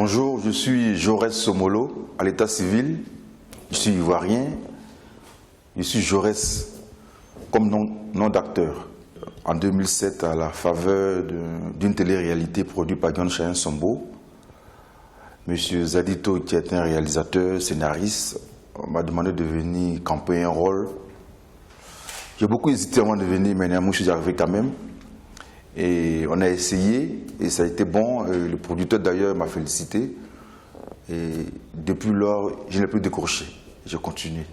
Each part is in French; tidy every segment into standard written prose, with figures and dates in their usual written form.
Bonjour, je suis Jaurès Somolo, à l'état civil. Je suis ivoirien. Je suis Jaurès comme nom d'acteur. En 2007, à la faveur d'une télé-réalité produite par Guillaume Chahin Sombo, M. Zadito, qui est un réalisateur, scénariste, m'a demandé de venir camper un rôle. J'ai beaucoup hésité avant de venir, mais néanmoins, je suis arrivé quand même. Et on a essayé, et ça a été bon. Le producteur d'ailleurs m'a félicité. Et depuis lors, je n'ai plus décroché. J'ai continué,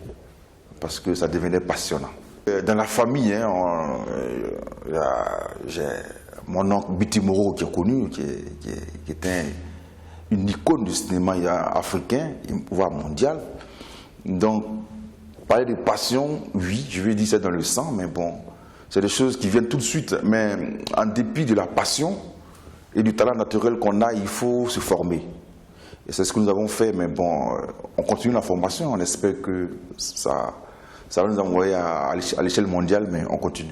parce que ça devenait passionnant. Dans la famille, j'ai mon oncle Biti Moro qui est connu, qui est une icône du cinéma africain, voire mondial. Donc, parler de passion, oui, je vais dire ça dans le sang, mais bon, c'est des choses qui viennent tout de suite. Mais en dépit de la passion et du talent naturel qu'on a, il faut se former. Et c'est ce que nous avons fait, mais bon, on continue la formation, on espère que ça va nous envoyer à l'échelle mondiale, mais on continue.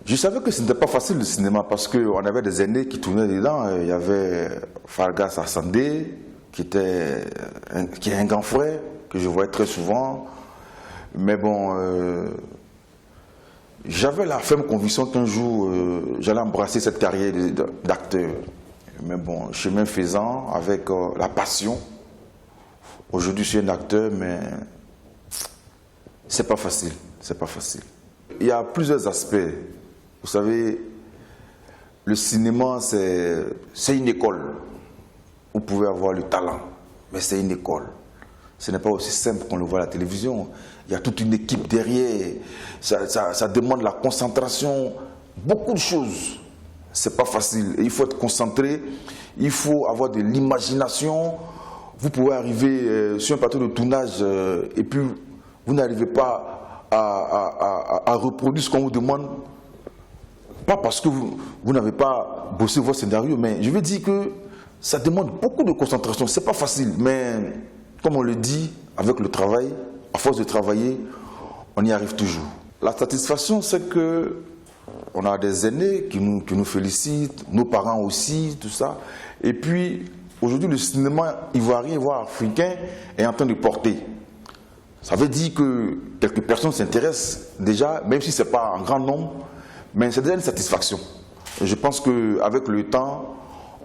Je savais que ce n'était pas facile le cinéma parce qu'on avait des aînés qui tournaient dedans. Il y avait Fargas Assandé, qui est un grand frère, que je voyais très souvent. Mais bon, j'avais la ferme conviction qu'un jour, j'allais embrasser cette carrière d'acteur. Mais bon, chemin faisant, avec la passion. Aujourd'hui, je suis un acteur, mais c'est pas facile. C'est pas facile. Il y a plusieurs aspects. Vous savez, le cinéma, c'est une école. Vous pouvez avoir le talent, mais c'est une école. Ce n'est pas aussi simple qu'on le voit à la télévision. Il y a toute une équipe derrière. Ça demande la concentration, beaucoup de choses. C'est pas facile. Et il faut être concentré, il faut avoir de l'imagination. Vous pouvez arriver sur un plateau de tournage et puis vous n'arrivez pas à reproduire ce qu'on vous demande. Pas parce que vous n'avez pas bossé votre scénario, mais je veux dire que ça demande beaucoup de concentration. C'est pas facile, mais comme on le dit, avec le travail, à force de travailler, on y arrive toujours. La satisfaction, c'est que on a des aînés qui nous félicitent, nos parents aussi, tout ça. Et puis, aujourd'hui, le cinéma ivoirien, voire africain, est en train de porter. Ça veut dire que quelques personnes s'intéressent déjà, même si ce n'est pas en grand nombre, mais c'est déjà une satisfaction. Et je pense qu'avec le temps,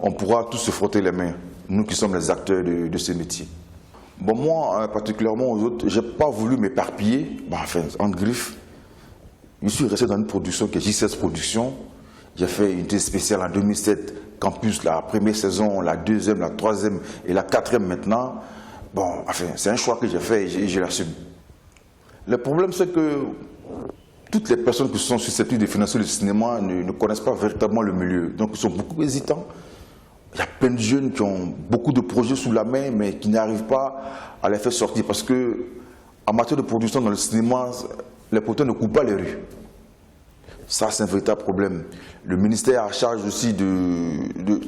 on pourra tous se frotter les mains, nous qui sommes les acteurs de ce métier. Bon, moi, particulièrement aux autres, je n'ai pas voulu m'éparpiller, enfin, en griffe. Je suis resté dans une production qui est J16 Productions. J'ai fait une télé spéciale en 2007, Campus, la première saison, la deuxième, la troisième et la quatrième maintenant. Bon, enfin, c'est un choix que j'ai fait et je l'assume. Le problème, c'est que toutes les personnes qui sont susceptibles de financer le cinéma ne connaissent pas véritablement le milieu. Donc, ils sont beaucoup hésitants. Il y a plein de jeunes qui ont beaucoup de projets sous la main, mais qui n'arrivent pas à les faire sortir. Parce que, en matière de production dans le cinéma, les producteurs ne coupent pas les rues. Ça, c'est un véritable problème. Le ministère a charge aussi de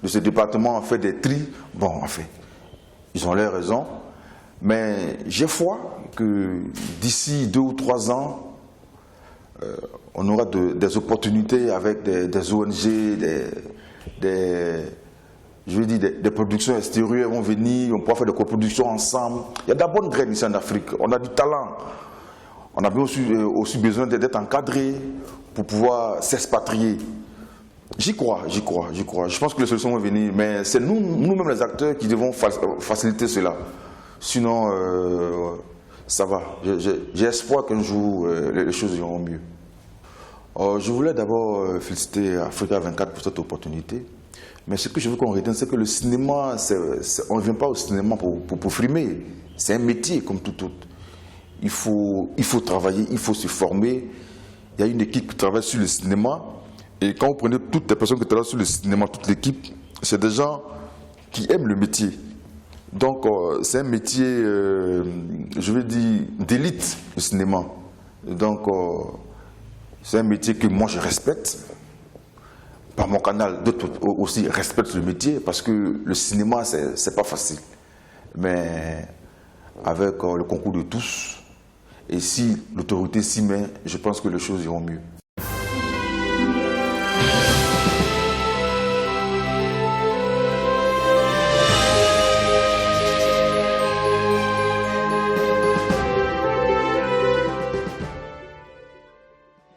ce département, fait des tris. Bon, enfin, ils ont leurs raisons. Mais j'ai foi que d'ici 2 ou 3 ans, on aura des opportunités avec des ONG, des productions extérieures vont venir, on pourra faire des coproductions ensemble. Il y a de la bonne graine ici en Afrique, on a du talent. On a aussi besoin d'être encadré pour pouvoir s'expatrier. J'y crois. Je pense que les solutions vont venir, mais c'est nous-mêmes les acteurs qui devons faciliter cela. Sinon, ça va. J'ai espoir qu'un jour, les choses iront mieux. Je voulais d'abord féliciter Africa 24 pour cette opportunité. Mais ce que je veux qu'on retienne, c'est que le cinéma, on ne vient pas au cinéma pour frimer. C'est un métier comme tout autre. Il faut travailler, il faut se former. Il y a une équipe qui travaille sur le cinéma. Et quand vous prenez toutes les personnes qui travaillent sur le cinéma, toute l'équipe, c'est des gens qui aiment le métier. Donc, c'est un métier, je veux dire, d'élite, le cinéma. Donc, c'est un métier que moi, je respecte. Par mon canal, d'autres aussi respectent le métier parce que le cinéma, c'est pas facile. Mais avec le concours de tous, et si l'autorité s'y met, je pense que les choses iront mieux.